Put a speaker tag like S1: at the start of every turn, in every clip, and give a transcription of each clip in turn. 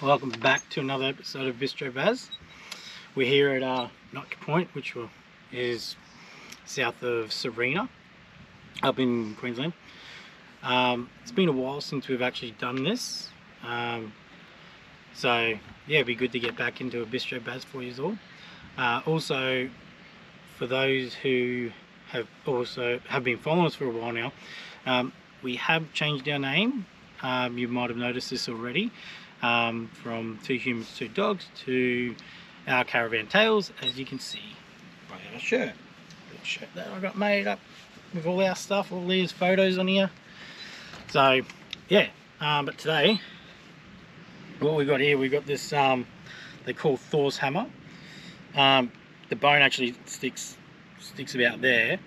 S1: Welcome back to another episode of Bistro Baz. We're here at Notch Point, which is south of Serena, up in Queensland. It's been a while since we've actually done this, so yeah, it'd be good to get back into a Bistro Baz for you all. Also, for those who have been following us for a while now, we have changed our name. You might have noticed this already. From Two Humans, Two Dogs to our Caravan Tales, as you can see by our shirt. Little shirt that I got made up with all our stuff, all these photos on here. So yeah, but today what we got here, we got this they call Thor's hammer. The bone actually sticks about there,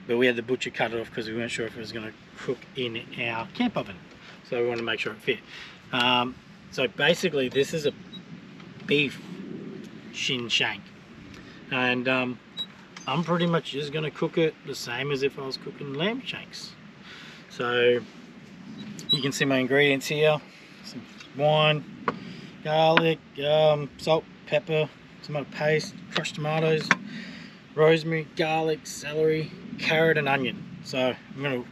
S1: but we had the butcher cut it off because we weren't sure if it was going to cook in our camp oven, so we wanted to make sure it fit. So basically this is a beef shin shank, and I'm pretty much just going to cook it the same as if I was cooking lamb shanks. So you can see my ingredients here: some wine, garlic, salt, pepper, tomato paste, crushed tomatoes, rosemary, garlic, celery, carrot and onion. So I'm going to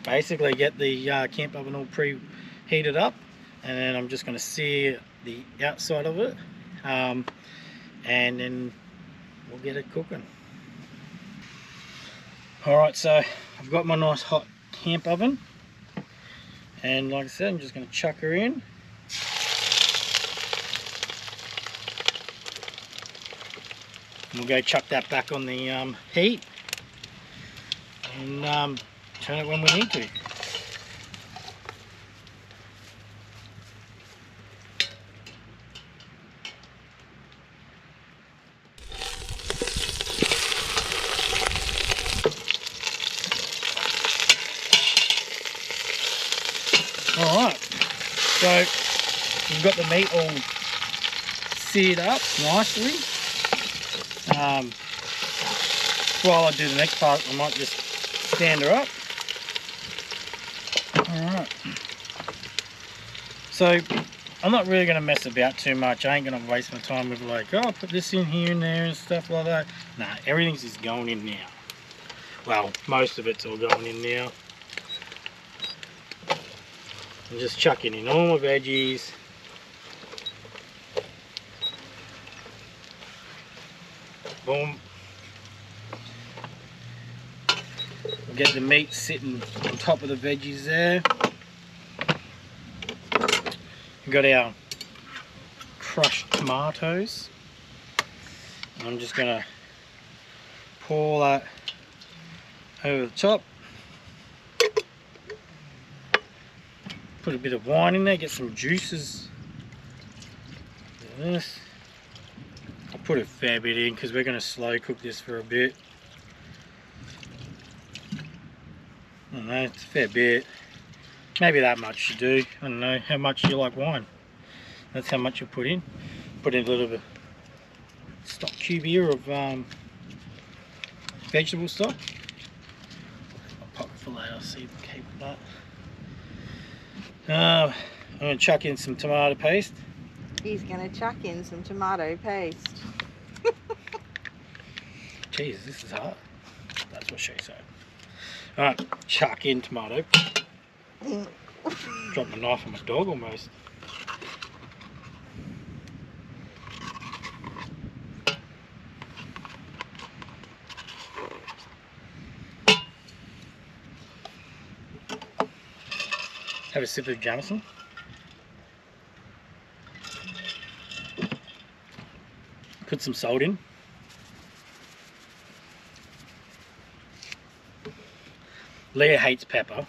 S1: basically get the camp oven all preheated up, and then I'm just going to sear the outside of it, and then we'll get it cooking. Alright, so I've got my nice hot camp oven, and like I said, I'm just going to chuck her in. And we'll go chuck that back on the heat, and turn it when we need to. Alright, so we've got the meat all seared up nicely. While I do the next part, I might just stand her up. Alright, so I'm not really going to mess about too much. I ain't going to waste my time with like, oh, put this in here and there and stuff like that. Nah, everything's just going in now. Well, most of it's all going in now. I'm just chucking in all my veggies. Boom. We'll get the meat sitting on top of the veggies there. We've got our crushed tomatoes. I'm just going to pour that over the top. Put a bit of wine in there, get some juices. This. I'll put a fair bit in because we're going to slow cook this for a bit. I don't know, it's a fair bit. Maybe that much you do. I don't know how much you like wine. That's how much you put in. Put in a little bit of stock cube here of vegetable stock. I'll pop it for later, so you can keep that. I'm going to chuck in some tomato paste.
S2: He's going to chuck in some tomato paste.
S1: Jeez, this is hard. That's what she said. Alright, chuck in tomato. Drop my knife on my dog almost. Have a sip of Jameson. Put some salt in. Leah hates pepper,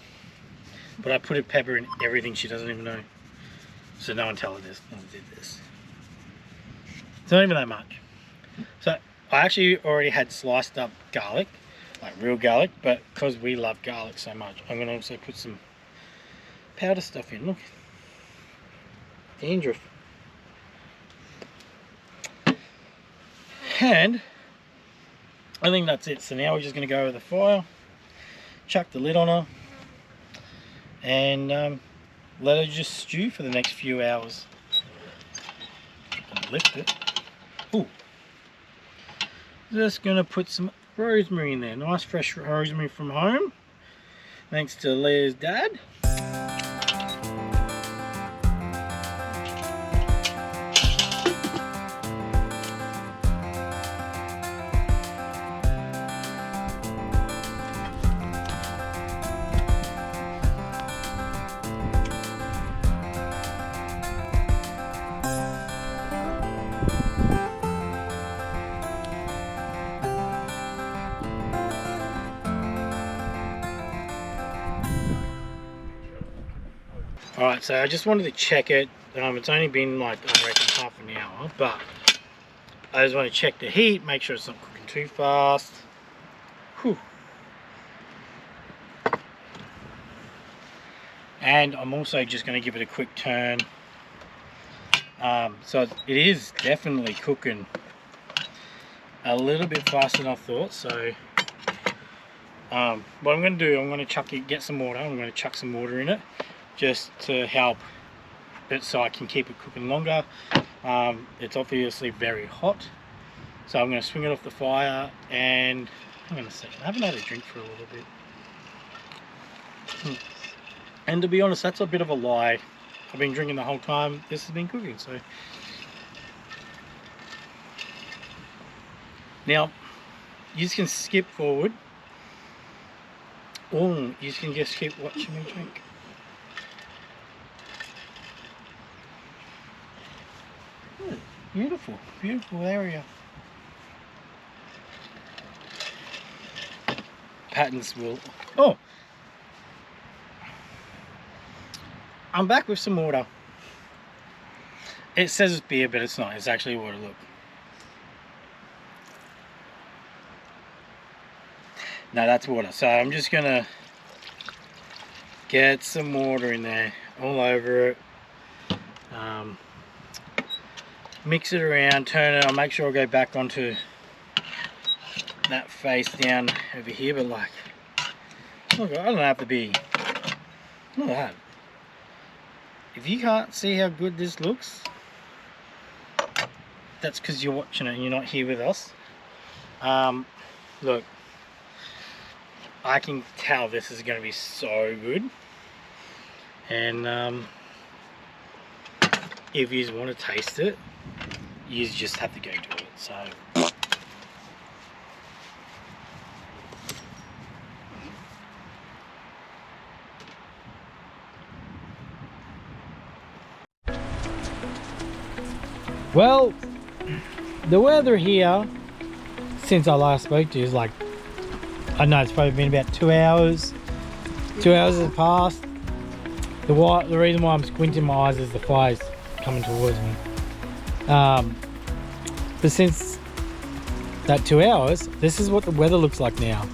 S1: but I put a pepper in everything. She doesn't even know. So no one tell her this. No one did this. It's not even that much. So I actually already had sliced up garlic, like real garlic, but because we love garlic so much, I'm going to also put some powder stuff in. Look, dandruff. And I think that's it. So now we're just going to go over the fire, chuck the lid on her, and let her just stew for the next few hours. Lift it. Ooh. Just gonna put some rosemary in there. Nice fresh rosemary from home. Thanks to Leah's dad. Alright, so I just wanted to check it. It's only been like, I reckon, half an hour, but I just want to check the heat, make sure it's not cooking too fast. Whew. And I'm also just going to give it a quick turn. So it is definitely cooking a little bit faster than I thought. So what I'm going to do, I'm going to get some water. I'm going to chuck some water in it, just to help it so I can keep it cooking longer. It's obviously very hot, so I'm going to swing it off the fire. And hang on a second, I haven't had a drink for a little bit. And to be honest, that's a bit of a lie. I've been drinking the whole time this has been cooking. So now you can skip forward, or you can just keep watching me drink. Beautiful, beautiful area. Patterns will. Oh, I'm back with some water. It says it's beer, but it's not. It's actually water. Look. No, that's water. So I'm just gonna get some water in there, all over it. Mix it around, turn it. I'll make sure I go back onto that face down over here. But like, look, I don't have to be. Look at that. If you can't see how good this looks, that's because you're watching it and you're not here with us. Look, I can tell this is going to be so good. And if you want to taste it, you just have to go do it. So well, the weather here since I last spoke to you is like, I know it's probably been about 2 hours. 2 hours has passed. The reason why I'm squinting my eyes is the fire's coming towards me. But since that 2 hours, this is what the weather looks like now.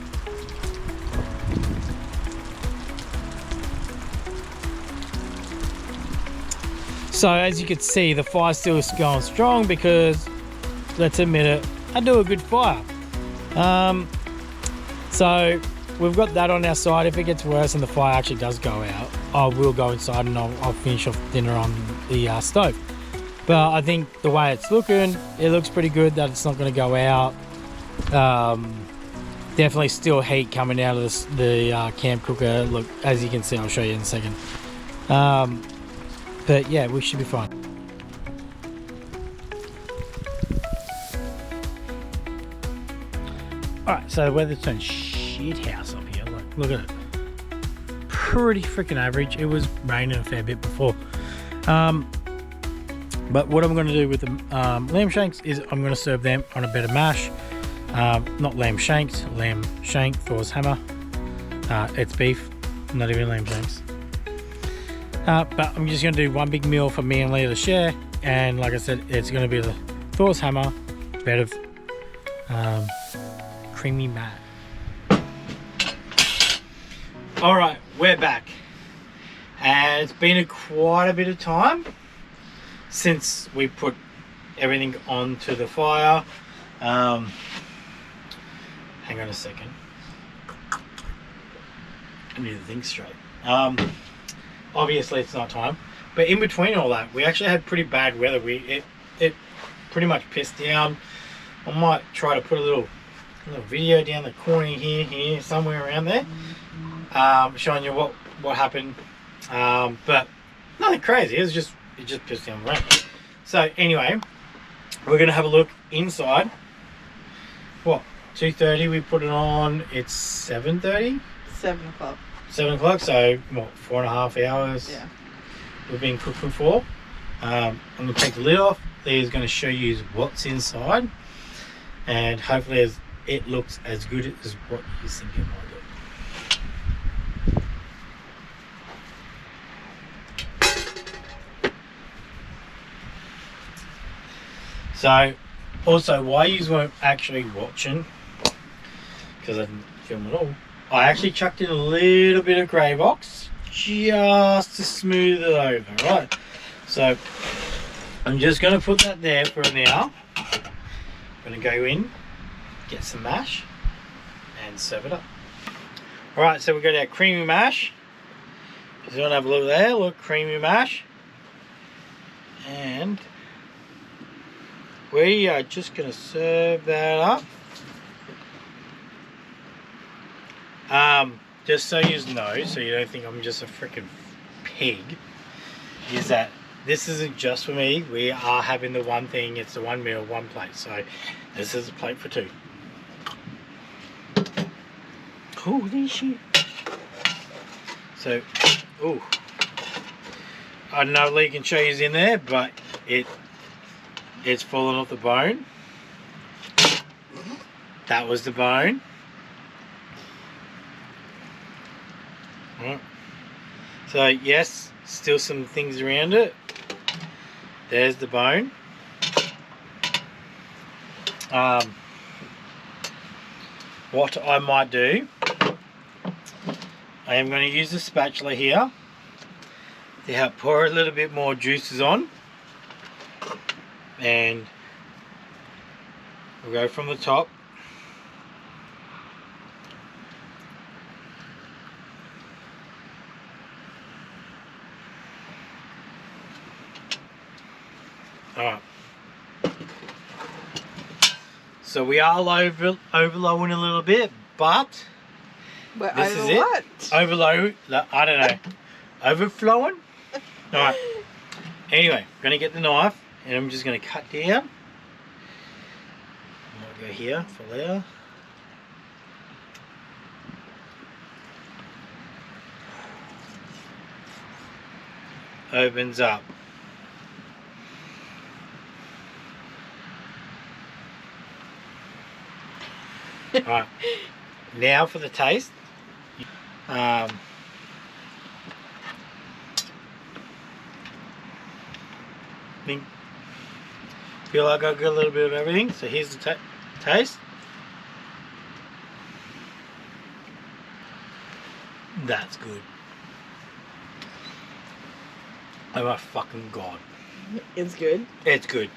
S1: So as you can see, the fire's still going strong because, let's admit it, I do a good fire. So we've got that on our side. If it gets worse and the fire actually does go out, I will go inside and I'll finish off dinner on the stove. But I think the way it's looking, it looks pretty good that it's not going to go out. Definitely still heat coming out of the camp cooker. Look, as you can see, I'll show you in a second. But yeah, we should be fine. Alright, so the weather's turned shit house up here. Look at it. Pretty freaking average. It was raining a fair bit before. But what I'm going to do with the lamb shanks is I'm going to serve them on a bed of mash. Not lamb shanks, lamb shank, Thor's hammer. It's beef, not even lamb shanks. But I'm just going to do one big meal for me and Leah to share. And like I said, it's going to be the Thor's hammer, bed of creamy mat. Alright, we're back. And it's been quite a bit of time since we put everything onto the fire. Hang on a second. I need to think straight. obviously it's not time. But in between all that, we actually had pretty bad weather. It pretty much pissed down. I might try to put a little video down the corner here, somewhere around there, showing you what happened. But nothing crazy. It just pissed down the rain. So anyway, we're gonna have a look inside. What? 2:30. We put it on. It's 7:30.
S2: 7 o'clock.
S1: 7 o'clock. So what? 4.5 hours.
S2: Yeah.
S1: We've been cooking for. I'm gonna take the lid off. Leah's gonna show you what's inside, and hopefully it looks as good as what you think it might do. So, also, why you weren't actually watching, because I didn't film at all, I actually chucked in a little bit of grey box just to smooth it over, right? So, I'm just going to put that there for now. I'm going to go in, get some mash, and serve it up. Alright, so we've got our creamy mash. If you want to have a look there, look, creamy mash. And we are just going to serve that up. Just so you know, so you don't think I'm just a freaking pig, is that this isn't just for me. We are having the one thing. It's the one meal, one plate. So this is a plate for two. Holy shit. So, oh, I don't know if Lee can show you in there, but it's fallen off the bone. That was the bone. Right. So yes, still some things around it. There's the bone. What I might do, I am going to use the spatula here to help pour a little bit more juices on, and we'll go from the top. Alright, so we are overlowing a little bit, but
S2: We're
S1: this
S2: over
S1: is it.
S2: what?
S1: Overload, I don't know, overflowing. Alright, anyway, I'm going to get the knife and I'm just going to cut down. I'll go here for later. Opens up. Alright, now for the taste. Feel like I got a little bit of everything, so here's the taste. That's good. Oh my fucking god.
S2: It's good.
S1: It's good.